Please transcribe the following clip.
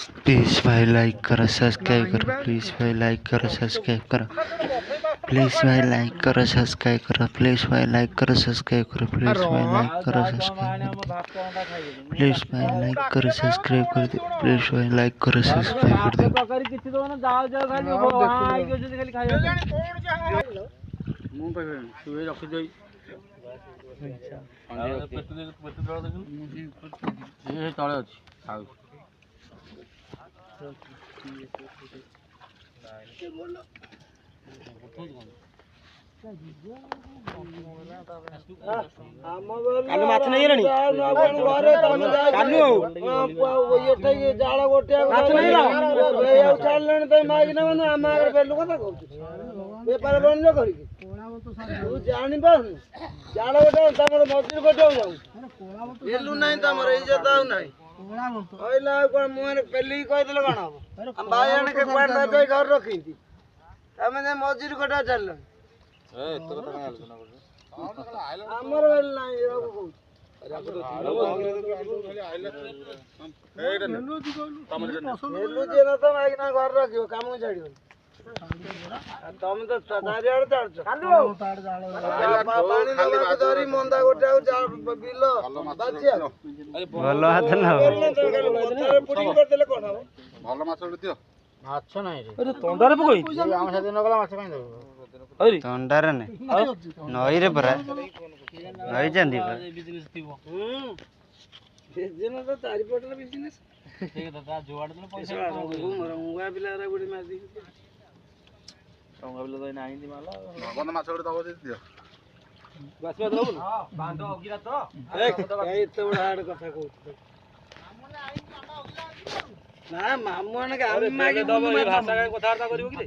please भाई like करो subscribe करो प्लीज भाई लाइक करो सब्सक्राइब करो प्लीज भाई लाइक करो सब्सक्राइब करो प्लीज भाई लाइक करो सब्सक्राइब करो प्लीज भाई लाइक करो सब्सक्राइब करो प्लीज भाई लाइक करो सब्सक्राइब कर दो प्लीज भाई लाइक करो सब्सक्राइब कर कालू माछ नहीं रानी कालू ये जाल गोटे माछ नहीं रा ए उछाल लेने तो मागिना माने हम आगे बेलु कथा कहू बेपार बन जो करी तू जानि पास जाल गोटे तमर मजदूर गोटे जाऊ बेलु नहीं तमर इज्जत आउ नहीं ओइला कोन मुने पेली कहि देले कोन हम भाई आने के क्वाड दे घर रखी तमे जे मजदूर गोटे चल ए तो कथा आलोचना कर हमर बेल नहीं एगो कहू हेलु जे न त मागिना घर रखियो काम छाडियो तमे तो चारियाड चाडछ कालू पानी दबा धरी मंदा गोटे बिल बाचिया भलो हाथ ना पुडिंग कर देले कोन हो ଭଲ ମାଛ ଗୋଟେ ଦିଅ ମାଛ ନାହିଁ ରେ अरे तंडारे पकई ଆମ ସାଥେ न गला ମାଛ କାଇଁ देबो अरे तंडारे ने नई रे परा नई जांदी पर बिजनेस थिबो बिजनेस तो चारि पटले बिजनेस ठीक दादा जोआड देले पैसा मुंगा पिला रा गुडी मार दी मुंगा पिला तो नाही दी माला ଭଲ ମାଛ ଗୋଟେ ଦବ ଯଦି ଦିଅ बस में दबो हां बांधो होगिरा तो ए एते बडा हाड कथा कहू ना मामू ने हम मागी भाषा का कथा करिवो कि